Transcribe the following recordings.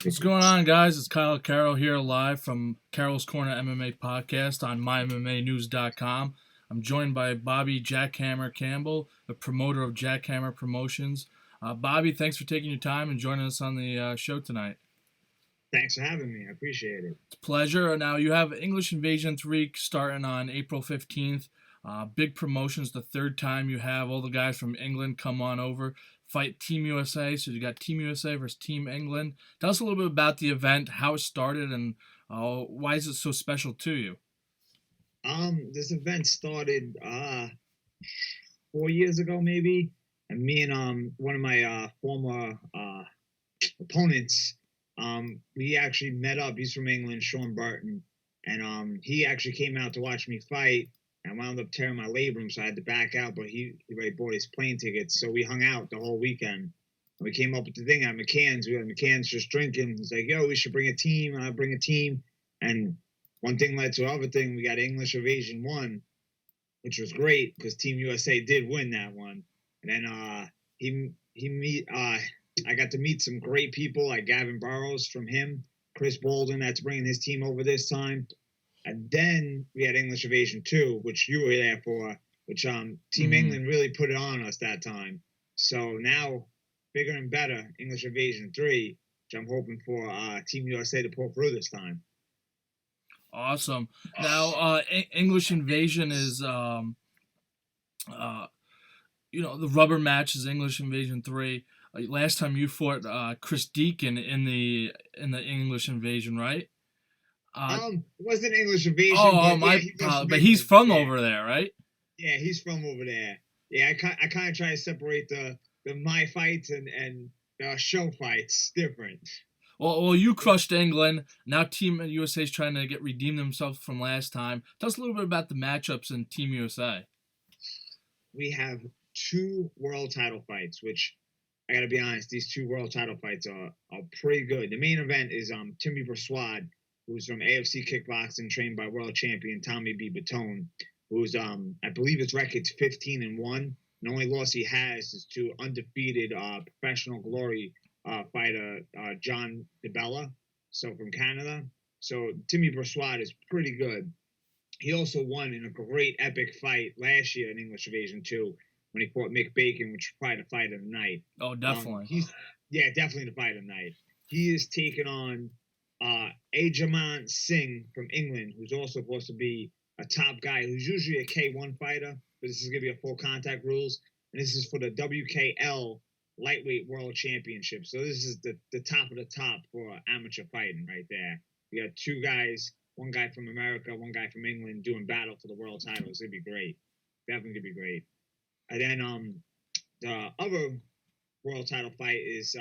What's going on, guys? It's Kyle Carroll here live from Carroll's Corner MMA podcast on MyMMAnews.com. I'm joined by Bobby Jackhammer Campbell, the promoter of Jackhammer Promotions. Bobby, thanks for taking your time and joining us on the show tonight. Thanks for having me. I appreciate it. It's a pleasure. Now, you have English Invasion 3 starting on April 15th. Big promotions, the third time you have all the guys from England come on over, fight Team USA. So you got Team USA versus Team England. Tell us a little bit about the event, how it started, and why is it so special to you? This event started 4 years ago, maybe, and me and one of my former opponents, we actually met up. He's from England, Sean Burton, and he actually came out to watch me fight. I wound up tearing my labrum, so I had to back out, but he already bought his plane tickets, so we hung out the whole weekend. And we came up with the thing at McCann's. We had McCann's just drinking. He's like, yo, we should bring a team. I bring a team. And one thing led to another thing. We got English Invasion 1, which was great because Team USA did win that one. And then I got to meet some great people like Gavin Burrows from him, Chris Bolden, that's bringing his team over this time. And then we had English Invasion 2, which you were there for, which Team England really put it on us that time. So now, bigger and better, English Invasion 3, which I'm hoping for Team USA to pull through this time. Awesome. Now, English Invasion is, the rubber match is English Invasion 3. Last time you fought Chris Deacon in the English Invasion, right? It wasn't English Invasion. But he's from over there, right? Yeah, he's from over there. Yeah, I kind of try to separate the my fights and the show fights different. Well, you crushed England. Now Team USA is trying to redeem themselves from last time. Tell us a little bit about the matchups in Team USA. We have 2 world title fights, which I got to be honest, these 2 world title fights are pretty good. The main event is Timmy Persuade, who's from AFC Kickboxing, trained by world champion Tommy B. Batone, who's, I believe his record's 15-1. The only loss he has is to undefeated professional glory fighter John DeBella, so from Canada. So Timmy Persuade is pretty good. He also won in a great epic fight last year in English Invasion 2 when he fought Mick Bacon, which was probably the fight of the night. Oh, definitely. Definitely the fight of the night. He is taking on Ajamant Singh from England, who's also supposed to be a top guy, who's usually a K1 fighter, but this is going to be a full contact rules, and this is for the WKL lightweight world championship. So this is the top of the top for amateur fighting right there. We got 2 guys, one guy from America, one guy from England, doing battle for the world title. It's going to be great. Definitely going to be great. And then the other world title fight is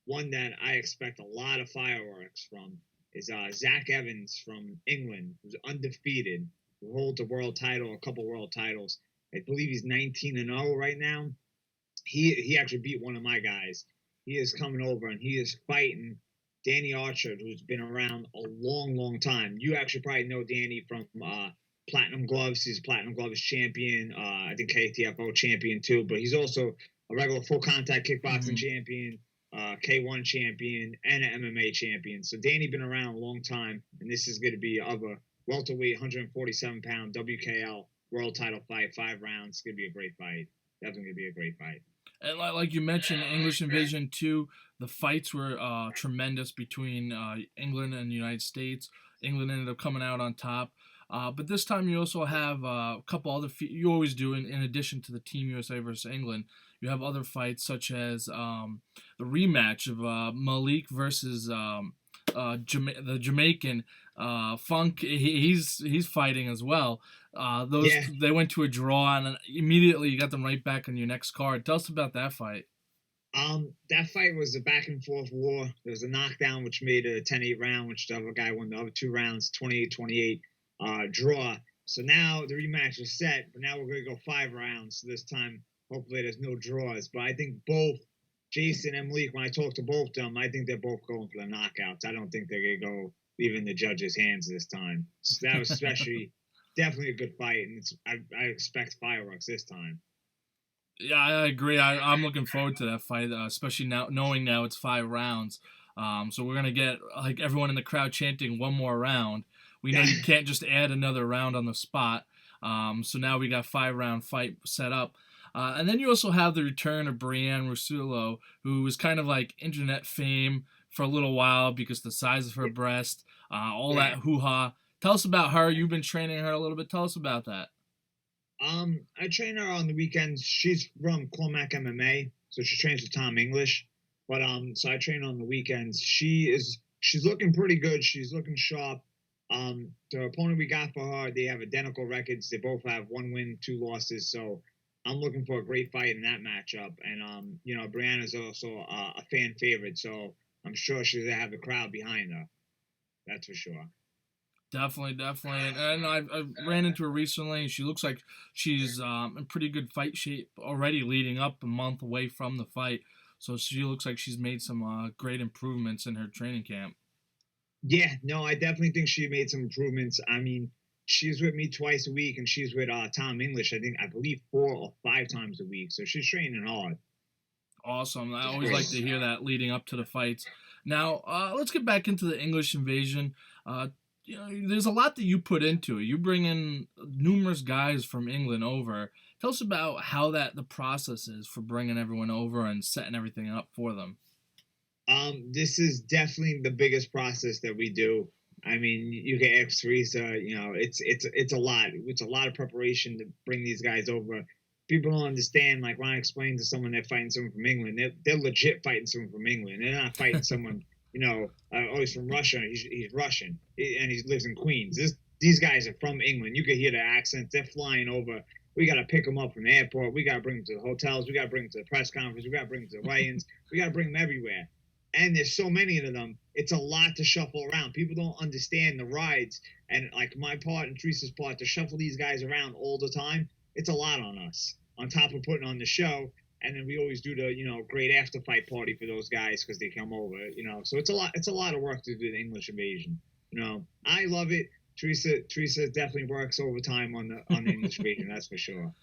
one that I expect a lot of fireworks from, is Zach Evans from England, who's undefeated, who holds a world title, a couple world titles. I believe he's 19-0 right now. He actually beat one of my guys. He is coming over and he is fighting Danny Archer, who's been around a long, long time. You actually probably know Danny from Platinum Gloves. He's a Platinum Gloves champion. I think KTFO champion too, but he's also a regular full contact kickboxing champion, K1 champion, and an MMA champion. So Danny been around a long time, and this is going to be of a welterweight, 147-pound WKL world title fight, 5 rounds. It's going to be a great fight. Definitely going to be a great fight. And like you mentioned, English Invasion 2, the fights were tremendous between England and the United States. England ended up coming out on top. But this time you also have a couple other you always do in addition to the Team USA versus England. You have other fights such as the rematch of Malik versus the Jamaican Funk. He's fighting as well. They went to a draw, and immediately you got them right back on your next card. Tell us about that fight. That fight was a back and forth war. There was a knockdown which made it a 10-8 round, which the other guy won the other 2 rounds, 28-28 draw. So now the rematch is set, but now we're going to go 5 rounds. So this time, hopefully there's no draws. But I think both Jason and Malik, when I talk to both of them, I think they're both going for the knockouts. I don't think they're going to go leaving the judges' hands this time. So that was definitely a good fight, and I expect fireworks this time. Yeah, I agree. I'm looking forward to that fight, especially now knowing now it's 5 rounds. So we're gonna get like everyone in the crowd chanting one more round. We know Yeah. you can't just add another round on the spot. So now we got 5 round fight set up. And then you also have the return of Brianne Russillo, who was kind of like internet fame for a little while because the size of her breast, all Right. that hoo ha. Tell us about her. You've been training her a little bit. Tell us about that. I train her on the weekends. She's from Cormac MMA, so she trains with Tom English. But so I train on the weekends. She's looking pretty good. She's looking sharp. The opponent we got for her, they have identical records. They both have 1 win, 2 losses. So I'm looking for a great fight in that matchup. And Brianna's also a fan favorite, so I'm sure she's gonna have the crowd behind her. That's for sure. Definitely, definitely, and I've ran into her recently. She looks like she's in pretty good fight shape already, leading up a month away from the fight. So she looks like she's made some great improvements in her training camp. Yeah, no, I definitely think she made some improvements. I mean, she's with me twice a week, and she's with Tom English. I believe 4 or 5 times a week. So she's training hard. Awesome. I Which is always like great. to hear that leading up to the fights. Now, let's get back into the English invasion. There's a lot that you put into it. You bring in numerous guys from England over. Tell us about how the process is for bringing everyone over and setting everything up for them. This is definitely the biggest process that we do. I mean, you can ask Teresa. It's a lot. It's a lot of preparation to bring these guys over. People don't understand. Like when I explain to someone they're fighting someone from England, they're legit fighting someone from England. They're not fighting someone. Oh, he's from Russia. He's Russian and he lives in Queens. These guys are from England. You can hear their accents. They're flying over. We got to pick them up from the airport. We got to bring them to the hotels. We got to bring them to the press conference. We got to bring them to the weigh-ins. We got to bring them everywhere, and there's so many of them. It's a lot to shuffle around. People don't understand the rides, and like my part and Teresa's part to shuffle these guys around all the time. It's a lot on us. On top of putting on the show, and then we always do the great after fight party for those guys because they come over. So it's a lot. It's a lot of work to do the English invasion. I love it. Teresa definitely works overtime on the English invasion. That's for sure.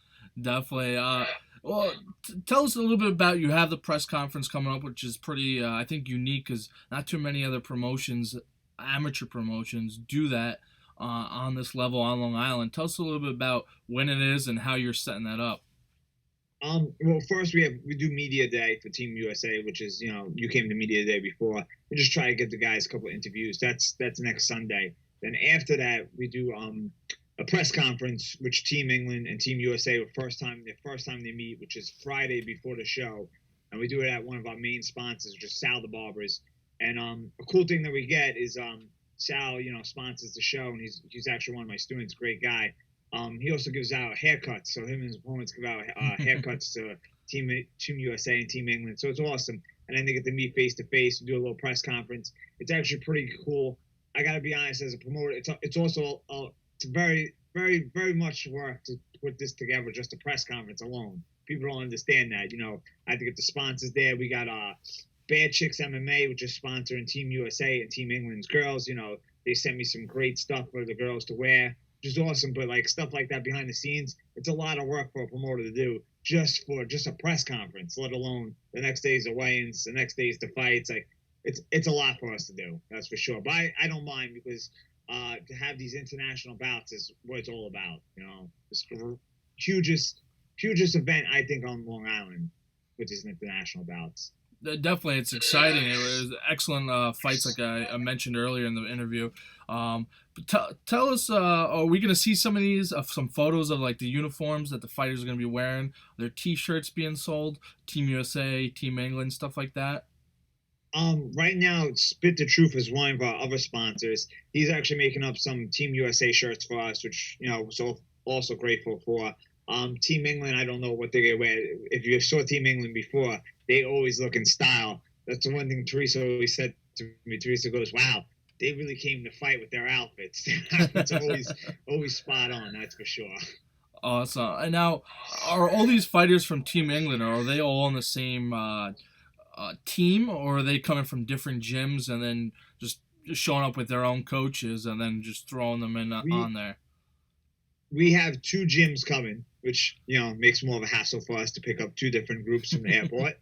Definitely. Well, tell us a little bit about you have the press conference coming up, which is pretty, I think, unique because not too many other promotions, amateur promotions, do that on this level on Long Island. Tell us a little bit about when it is and how you're setting that up. Well, first we do media day for Team USA, which is you came to media day before. We just try to get the guys a couple of interviews. That's next Sunday. Then after that we do a press conference, which Team England and Team USA the first time they meet, which is Friday before the show, and we do it at one of our main sponsors, which is Sal the Barbers. And a cool thing that we get is Sal, sponsors the show, and he's actually one of my students, great guy. He also gives out haircuts, so him and his opponents give out haircuts to Team USA and Team England. So it's awesome. And then they get to meet face to face, do a little press conference. It's actually pretty cool. I got to be honest, as a promoter, it's also it's very, very, very much work to put this together. Just a press conference alone, people don't understand that. I have to get the sponsors there. We got Bad Chicks MMA, which is sponsoring Team USA and Team England's girls. They sent me some great stuff for the girls to wear, which is awesome. But like stuff like that behind the scenes, it's a lot of work for a promoter to do just for a press conference, let alone the next day's the weigh-ins, the next day's the fights. Like it's a lot for us to do, that's for sure. But I don't mind because to have these international bouts is what it's all about. It's the hugest event I think on Long Island, which is international bouts. Definitely, it's exciting. It was excellent fights, like I mentioned earlier in the interview. But tell us, are we going to see some of these, some photos of like the uniforms that the fighters are going to be wearing? Their T-shirts being sold, Team USA, Team England, stuff like that. Right now, Spit the Truth is one of our other sponsors. He's actually making up some Team USA shirts for us, which so also grateful for. Team England, I don't know what they're gonna wear. If you saw Team England before, they always look in style. That's the one thing Teresa always said to me. Teresa goes, "Wow, they really came to fight with their outfits. Their outfits are always spot on. That's for sure." Awesome. And now, are all these fighters from Team England, or are they all on the same team, or are they coming from different gyms and then just showing up with their own coaches and then just throwing them in We on there? we have 2 gyms coming, which makes more of a hassle for us to pick up 2 different groups from the airport.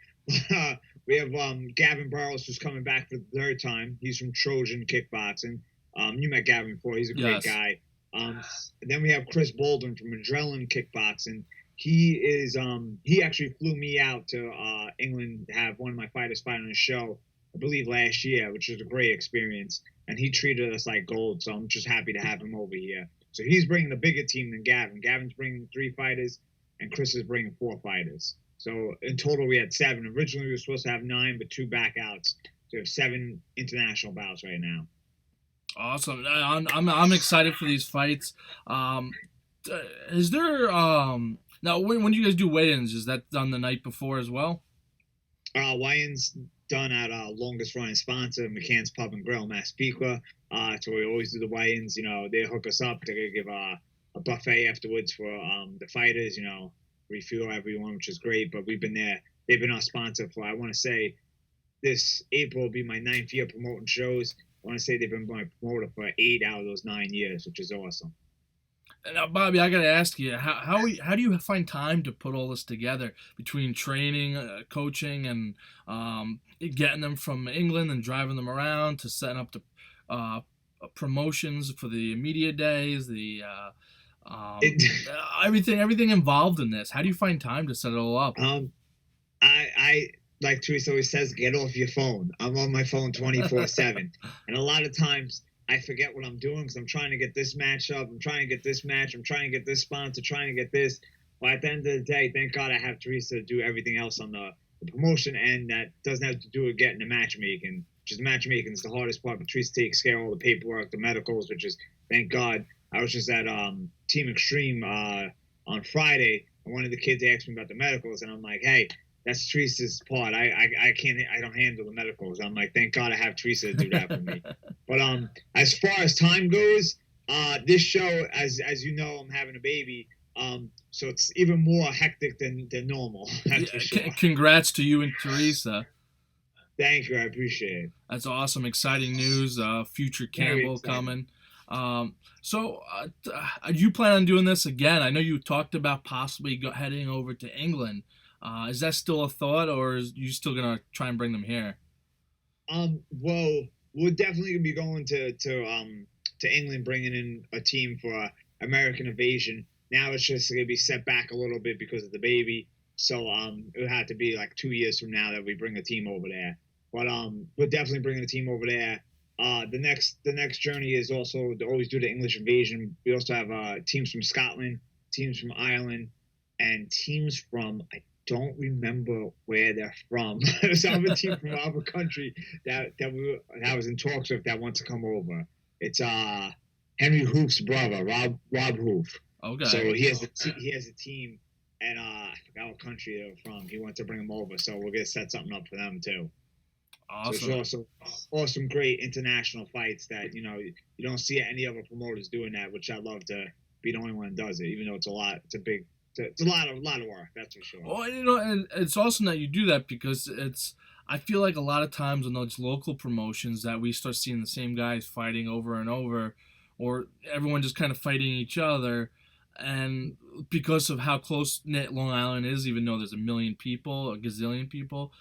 We have Gavin Burrows, who's coming back for the third time. He's from Trojan Kickboxing. You met Gavin before. He's a great Yes. guy. Then we have Chris Bolden from Adrenaline Kickboxing. He actually flew me out to England to have one of my fighters fight on his show, I believe last year, which was a great experience. And he treated us like gold, so I'm just happy to have him over here. So he's bringing a bigger team than Gavin. Gavin's bringing 3 fighters, and Chris is bringing 4 fighters. So in total, we had 7. Originally, we were supposed to have 9, but 2 backouts. So we have 7 international bouts right now. Awesome. I'm excited for these fights. Is there now when you guys do weigh-ins, is that done the night before as well? Weigh-ins done at our longest running sponsor, McCann's Pub and Grill, Massapequa. So we always do the weigh-ins. You know, they hook us up. They're gonna give a buffet afterwards for the fighters. You know, refuel everyone, which is great. But we've been there. They've been our sponsor for, I want to say, this April will be my 9th year promoting shows. I want to say they've been my promoter for 8 out of those 9 years, which is awesome. Now, Bobby, I gotta ask you, how do you find time to put all this together between training, coaching, and getting them from England and driving them around to setting up the promotions for the media days, the um, It, everything involved in this? How do you find time to set it all up? I like Teresa always says, get off your phone. I'm on my phone 24/7, and a lot of times I forget what I'm doing because I'm trying to get this match up. I'm trying to get this match. I'm trying to get this sponsor. Trying to get this. But at the end of the day, thank God I have Teresa do everything else on the promotion end that doesn't have to do with getting the matchmaking. Which is matchmaking is the hardest part. But Teresa takes care of all the paperwork, the medicals, which is thank God. I was just at Team Extreme on Friday, and one of the kids asked me about the medicals, and I'm like, hey, that's Teresa's part. I can't. I don't handle the medicals. I'm like, thank God I have Teresa to do that for me. But as far as time goes, this show, as you know, I'm having a baby. So it's even more hectic than normal. That's for sure. Congrats to you and Teresa. Thank you. I appreciate it. That's awesome. Exciting news. Future Campbell coming. So, do you plan on doing this again? I know you talked about possibly heading over to England. Is that still a thought, or is you still gonna try and bring them here? Well, we're definitely gonna be going to England, bringing in a team for American Invasion. Now it's just gonna be set back a little bit because of the baby. So it would have to be like 2 years from now that we bring a team over there. But we're definitely bringing a team over there. The next journey is also to always do the English Invasion. We also have teams from Scotland, teams from Ireland, and teams from I don't remember where they're from. So I have a team from our country that was in talks with that wants to come over. It's Henry Hoof's brother, Rob Hoof. Okay. So he has a team, and I forgot what country they're from. He wants to bring them over, so we're gonna set something up for them too. Awesome. So there's also great international fights that you don't see any other promoters doing that, which I love to be the only one that does it. Even though it's a lot of work, that's for sure. Well, and it's awesome that you do that because I feel like a lot of times in those local promotions that we start seeing the same guys fighting over and over, or everyone just kind of fighting each other, and because of how close knit Long Island is, even though there's a million people, a gazillion people.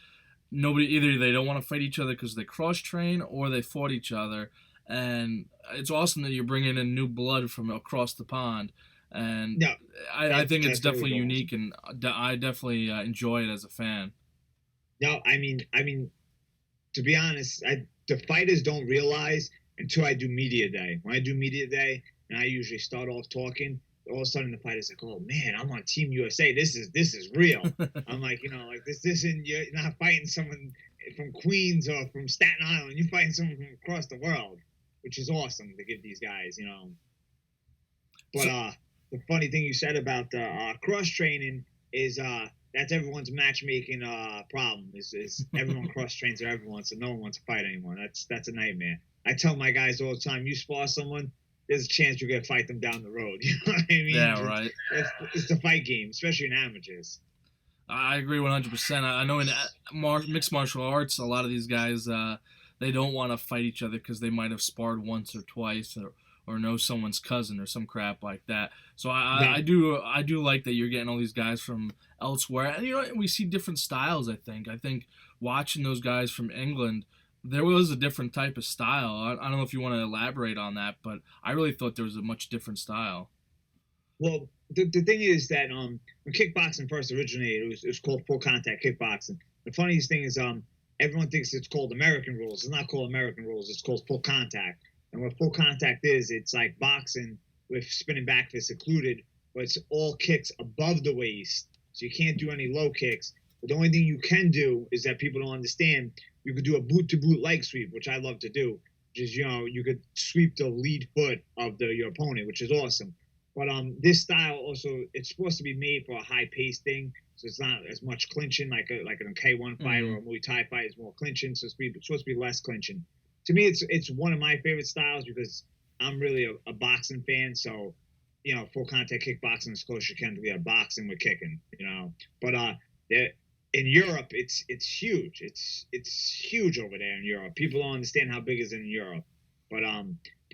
Nobody either they don't want to fight each other because they cross train or they fought each other, and it's awesome that you're bringing in new blood from across the pond, and No, I think it's that's definitely really unique, and I definitely enjoy it as a fan. No, I mean, to be honest, the fighters don't realize until I do media day. When I do media day, and I usually start off talking, all of a sudden the fighter's like, "Oh man, I'm on Team USA. This is real." I'm like, like this isn't you're not fighting someone from Queens or from Staten Island. You're fighting someone from across the world, which is awesome to give these guys, But the funny thing you said about the cross training is that's everyone's matchmaking problem. Is everyone cross trains with everyone, so no one wants to fight anyone. That's a nightmare. I tell my guys all the time, you spar someone, there's a chance you're gonna fight them down the road. You know what I mean? Yeah, right. It's the fight game, especially in amateurs. I agree 100%. I know in mixed martial arts, a lot of these guys they don't want to fight each other because they might have sparred once or twice, or know someone's cousin or some crap like that. So I do like that you're getting all these guys from elsewhere, and we see different styles. I think watching those guys from England, there was a different type of style. I don't know if you want to elaborate on that, but I really thought there was a much different style. Well, the thing is that when kickboxing first originated, it was called full contact kickboxing. The funniest thing is everyone thinks it's called American rules. It's not called American rules. It's called full contact. And what full contact is, it's like boxing with spinning back fists included, but it's all kicks above the waist. So you can't do any low kicks. But the only thing you can do is that people don't understand. You could do a boot to boot leg sweep, which I love to do. Which is, you could sweep the lead foot of your opponent, which is awesome. But this style also, it's supposed to be made for a high pace thing, so it's not as much clinching like in a K1 fight or a Muay Thai fight. It's more clinching, so it's supposed to be less clinching. To me, it's one of my favorite styles because I'm really a boxing fan. So full contact kickboxing is close you can to boxing with kicking. But in Europe, it's huge. It's huge over there in Europe. People don't understand how big it is in Europe. But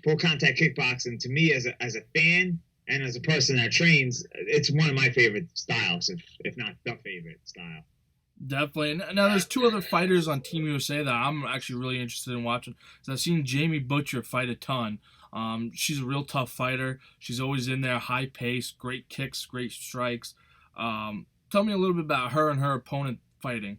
full contact kickboxing to me as a fan and as a person that trains, it's one of my favorite styles, if not the favorite style. Definitely. And now there's two other fighters on Team USA that I'm actually really interested in watching. So I've seen Jamie Butcher fight a ton. She's a real tough fighter. She's always in there, high pace, great kicks, great strikes. Tell me a little bit about her and her opponent fighting.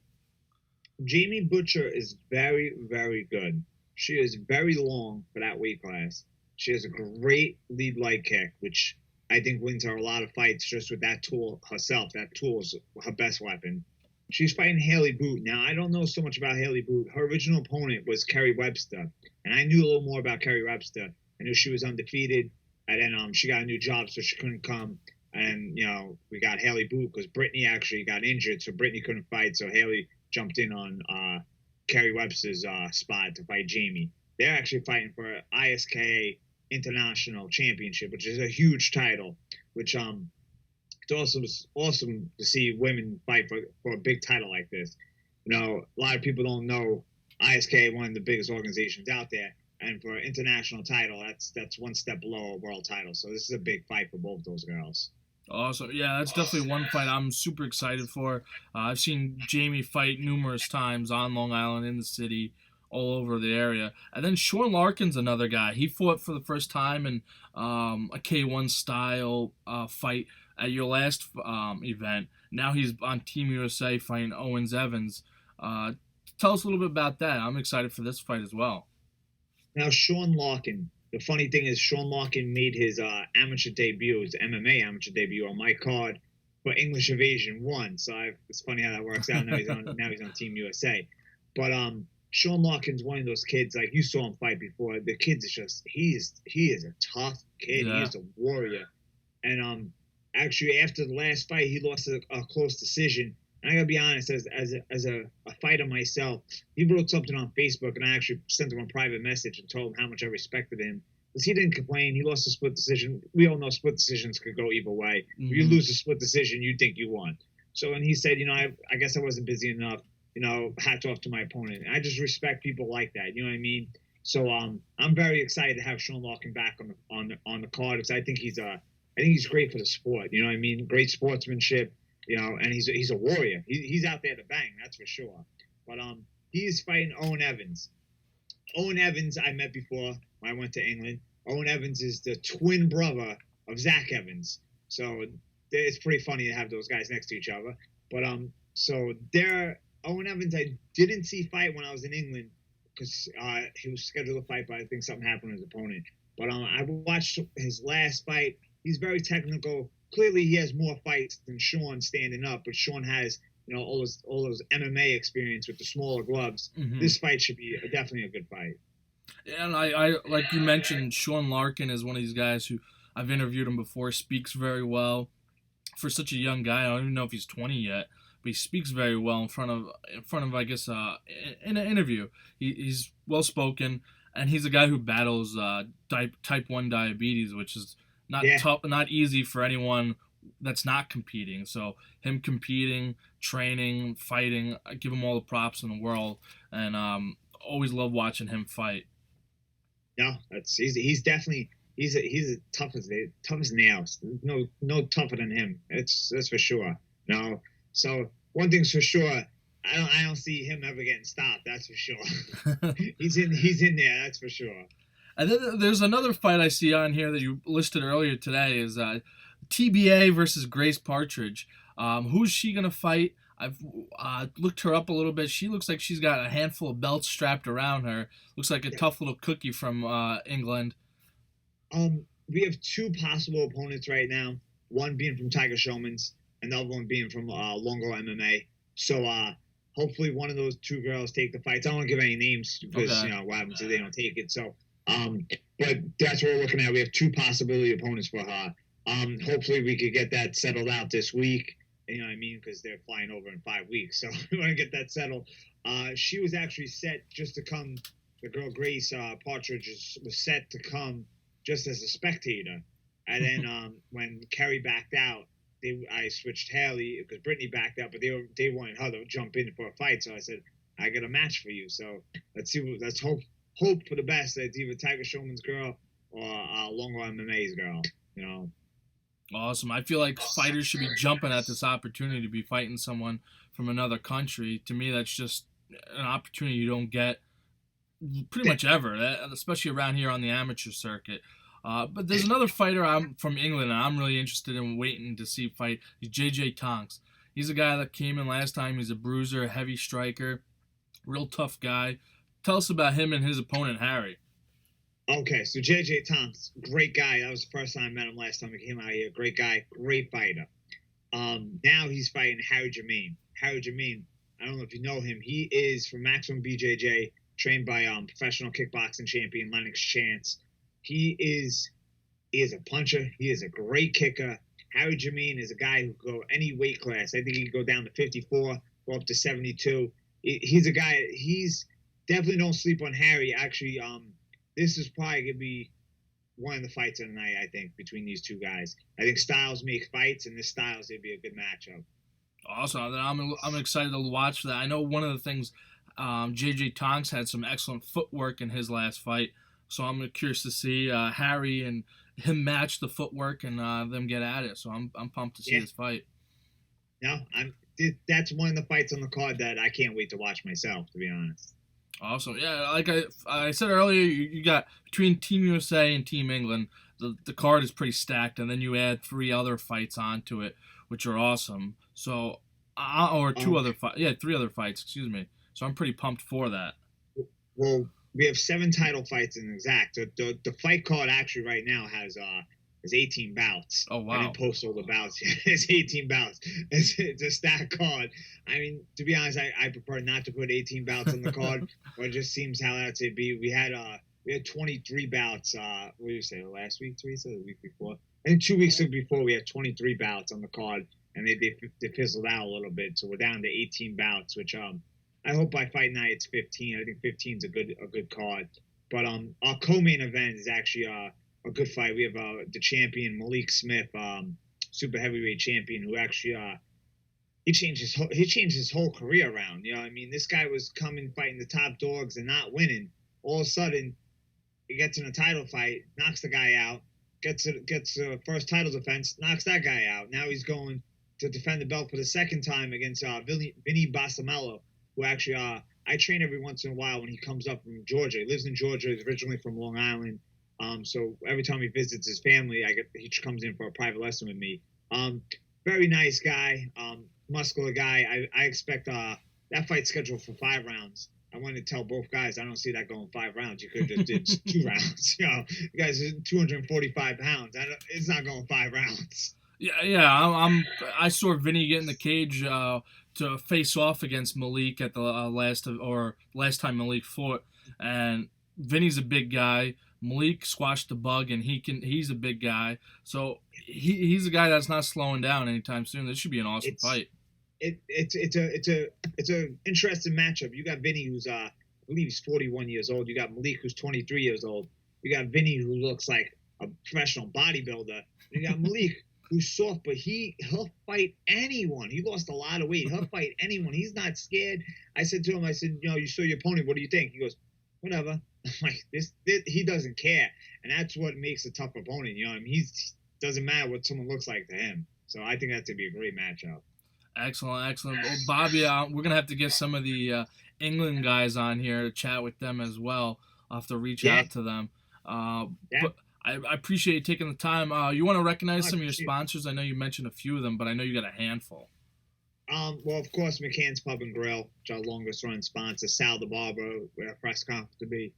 Jamie Butcher is very, very good. She is very long for that weight class. She has a great lead leg kick, which I think wins her a lot of fights just with that tool herself. That tool is her best weapon. She's fighting Haley Boot. Now, I don't know so much about Haley Boot. Her original opponent was Kerry Webster, and I knew a little more about Kerry Webster. I knew she was undefeated, and then she got a new job, so she couldn't come. And, we got Haley Boot because Brittany actually got injured, so Brittany couldn't fight, so Haley jumped in on Kerry Webster's spot to fight Jamie. They're actually fighting for ISKA International Championship, which is a huge title, which it's awesome to see women fight for a big title like this. A lot of people don't know ISKA, one of the biggest organizations out there, and for an international title, that's one step below a world title. So this is a big fight for both those girls. Awesome. Yeah, that's definitely one fight I'm super excited for. I've seen Jamie fight numerous times on Long Island, in the city, all over the area. And then Sean Larkin's another guy. He fought for the first time in a K1 style fight at your last event. Now he's on Team USA fighting Owens Evans. Tell us a little bit about that. I'm excited for this fight as well. Now, Sean Larkin. The funny thing is, Sean Larkin made his amateur debut, his MMA amateur debut, on my card for English Evasion 1. So it's funny how that works out. Now he's on Team USA. But Sean Larkin's one of those kids, like you saw him fight before. The kid's just he is a tough kid. Yeah. He is a warrior. And actually, after the last fight, he lost a close decision. And I gotta be honest, as a fighter myself, he wrote something on Facebook, and I actually sent him a private message and told him how much I respected him. Because he didn't complain. He lost a split decision. We all know split decisions could go either way. Mm-hmm. If you lose a split decision, you think you won. So, and he said, I guess I wasn't busy enough. Hats off to my opponent. And I just respect people like that. You know what I mean? So, I'm very excited to have Sean Larkin back on the card because I think he's great for the sport. You know what I mean? Great sportsmanship. And he's a warrior. He's out there to bang, that's for sure. But he's fighting Owen Evans. Owen Evans I met before when I went to England. Owen Evans is the twin brother of Zach Evans. So it's pretty funny to have those guys next to each other. But so Owen Evans I didn't see fight when I was in England because he was scheduled to fight, but I think something happened with his opponent. But I watched his last fight. He's very technical. Clearly, he has more fights than Sean standing up, but Sean has, all those MMA experience with the smaller gloves. Mm-hmm. This fight should be definitely a good fight. And I like you mentioned, Sean Larkin is one of these guys who I've interviewed him before. Speaks very well for such a young guy. I don't even know if he's 20 yet, but he speaks very well in front of I guess in an interview. He's well spoken, and he's a guy who battles type 1 diabetes, which is not easy for anyone that's not competing. So him competing, training, fighting, I give him all the props in the world, and always love watching him fight. Yeah, he's definitely he's tough as nails. No tougher than him. That's for sure. So one thing's for sure, I don't see him ever getting stopped. That's for sure. He's in there. That's for sure. And then there's another fight I see on here that you listed earlier today is TBA versus Grace Partridge. Who's she gonna fight? I've looked her up a little bit. She looks like she's got a handful of belts strapped around her. Looks like a Yeah. tough little cookie from England. We have two possible opponents right now. One being from Tiger Showman's, and the other one being from Longo MMA. So hopefully one of those two girls take the fights. I don't want to give any names because Okay. what happens if they don't take it. So but that's what we're looking at. We have two possibility opponents for her. Hopefully we could get that settled out this week. You know what I mean? Because they're flying over in 5 weeks, so we want to get that settled. She was actually set just to come. The girl Grace Partridge was set to come just as a spectator, and then when Kerry backed out, I switched Haley because Brittany backed out, but they wanted her to jump in for a fight. So I said, I got a match for you. So let's hope for the best. That it's either Tiger Showman's girl or Longo MMA's girl. You know. Awesome. I feel like fighters should be jumping at this opportunity to be fighting someone from another country. To me, that's just an opportunity you don't get pretty much ever, especially around here on the amateur circuit. But there's another fighter I'm from England, and I'm really interested in waiting to see fight. He's JJ Tonks. He's a guy that came in last time. He's a bruiser, a heavy striker, real tough guy. Tell us about him and his opponent, Harry. Okay, so JJ Thompson, great guy. That was the first time I met him last time he came out here. Great guy, great fighter. Now he's fighting Harry Jermaine. Harry Jermaine, I don't know if you know him. He is from Maximum BJJ, trained by professional kickboxing champion Lennox Chance. He is a puncher. He is a great kicker. Harry Jermaine is a guy who can go any weight class. I think he can go down to 54, go up to 72. He's a guy. He's definitely don't sleep on Harry. Actually, this is probably gonna be one of the fights of the night. I think between these two guys. I think styles make fights, and this styles would be a good matchup. Awesome. I'm excited to watch that. I know one of the things JJ Tonks had some excellent footwork in his last fight, so I'm curious to see Harry and him match the footwork and them get at it. So I'm pumped to see Yeah. this fight. No, that's one of the fights on the card that I can't wait to watch myself. To be honest. Awesome. Yeah, like I said earlier, you got between Team USA and Team England, the card is pretty stacked, and then you add three other fights onto it, which are awesome. So, or two other fights. Yeah, three other fights. Excuse me. So I'm pretty pumped for that. Well, we have 7 title fights in exact. The fight card actually right now has 18 bouts. Oh I wow. didn't post all the bouts yet. It's 18 bouts. It's a stacked card. I mean, to be honest, I prefer not to put 18 bouts on the card, but it just seems how that's it be. We had 23 bouts. What did you say? Last week, Teresa, the week before? I think 2 weeks before we had 23 bouts on the card, and they fizzled out a little bit. So we're down to 18 bouts, which I hope by fight night it's 15. I think 15 is a good card. But our co-main event is actually a good fight. We have the champion Malik Smith, super heavyweight champion, who actually he changed his whole career around. You know, I mean, this guy was coming fighting the top dogs and not winning. All of a sudden, he gets in a title fight, knocks the guy out, gets a first title defense, knocks that guy out. Now he's going to defend the belt for the second time against Vinny Basamello, who actually I train every once in a while when he comes up from Georgia. He lives in Georgia. He's originally from Long Island. So every time he visits his family, he comes in for a private lesson with me. Very nice guy, muscular guy. I expect that fight scheduled for 5 rounds. I wanted to tell both guys I don't see that going 5 rounds. You could have just did 2 rounds. You know, you guys are 245 pounds. It's not going 5 rounds. Yeah. I saw Vinny get in the cage to face off against Malik at the last time Malik fought, and Vinny's a big guy. Malik squashed the bug, and he's a big guy. So he's a guy that's not slowing down anytime soon. This should be an awesome fight. It's a interesting matchup. You got Vinny, who's I believe he's 41 years old. You got Malik, who's 23 years old. You got Vinny, who looks like a professional bodybuilder. You got Malik, who's soft, but he'll fight anyone. He lost a lot of weight. He'll fight anyone. He's not scared. I said to him, you saw your opponent. What do you think? He goes, whatever. I'm like, this he doesn't care, and that's what makes a tough opponent. You know, I mean, doesn't matter what someone looks like to him. So I think that's gonna be a great matchup. Excellent, excellent. Well, Bobby, we're gonna have to get some of the England guys on here to chat with them as well. I'll have to reach Yeah, out to them. Uh, yeah. but I appreciate you taking the time. You want to recognize I some of your appreciate it. sponsors? I know you mentioned a few of them, but I know you got a handful. Well, of course, McCann's Pub and Grill, which is our longest running sponsor. Sal the Barber, where our press conference to be.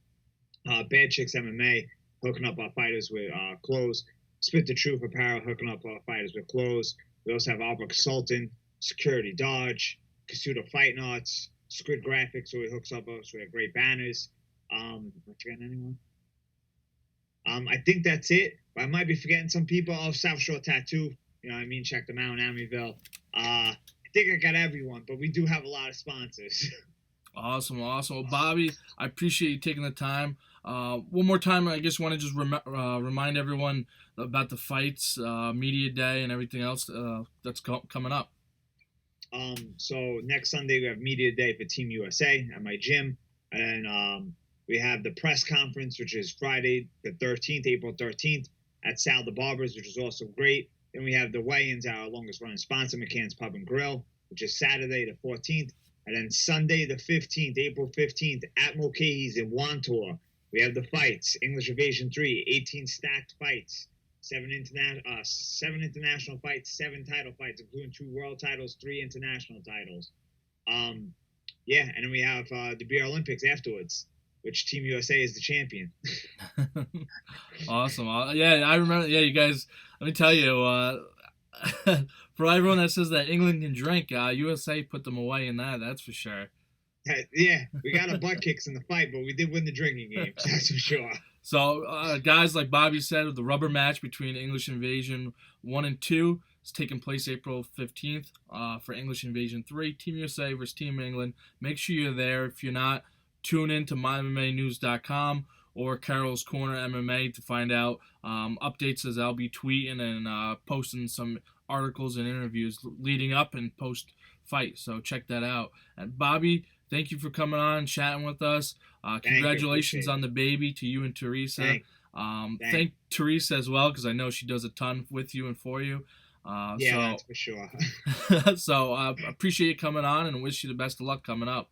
Bad Chicks MMA, hooking up our fighters with clothes. Spit the Truth Apparel, hooking up our fighters with clothes. We also have Arbor Consulting, Security Dodge, Casuto Fighting Arts, Squid Graphics, who hooks up us with great banners. Am I forgetting anyone? I think that's it. But I might be forgetting some people. Oh, South Shore Tattoo. You know what I mean? Check them out in Amityville. I think I got everyone, but we do have a lot of sponsors. Awesome, awesome. Well, Bobby, I appreciate you taking the time. One more time, I just want to just remind everyone about the fights, media day, and everything else that's coming up. So next Sunday we have media day for Team USA at my gym, and we have the press conference, which is Friday the 13th, April 13th, at Sal the Barbers, which is also great. Then we have the weigh-ins, our longest running sponsor, McCann's Pub and Grill, which is Saturday the 14th, and then Sunday the 15th, April 15th, at Mulcahy's in Wantor. We have the fights: English Evasion 3, 18 stacked fights. Seven international fights, 7 title fights, including 2 world titles, 3 international titles. Yeah, and then we have the Beer Olympics afterwards, which Team USA is the champion. Awesome. Yeah, I remember. Yeah, you guys. Let me tell you. For everyone that says that England can drink, USA put them away in that. That's for sure. Yeah, we got our butt kicks in the fight, but we did win the drinking games. That's for sure. So, guys, like Bobby said, the rubber match between English Invasion 1 and 2 is taking place April 15th for English Invasion 3, Team USA versus Team England. Make sure you're there. If you're not, tune in to mymmanews.com or Carol's Corner MMA to find out updates, as I'll be tweeting and posting some articles and interviews leading up and post fight. So check that out. And Bobby, thank you for coming on and chatting with us. Congratulations on the baby to you and Teresa. Thank Teresa as well, because I know she does a ton with you and for you. Yeah, that's for sure. So appreciate you coming on and wish you the best of luck coming up.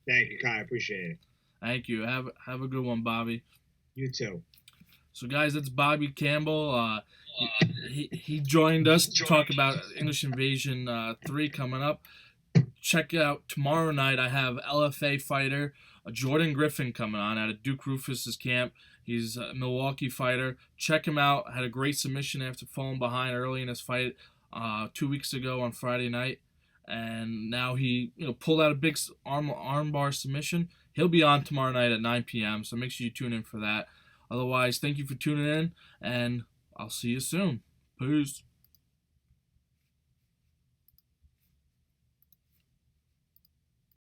Thank you, Kai. I appreciate it. Thank you. Have a good one, Bobby. You too. So, guys, that's Bobby Campbell. He joined us to talk about English Invasion 3 coming up. Check out tomorrow night. I have LFA fighter Jordan Griffin coming on out of Duke Rufus's camp. He's a Milwaukee fighter. Check him out. Had a great submission after falling behind early in his fight 2 weeks ago on Friday night, and now he pulled out a big armbar submission. He'll be on tomorrow night at 9 p.m. So make sure you tune in for that. Otherwise, thank you for tuning in, and I'll see you soon. Peace.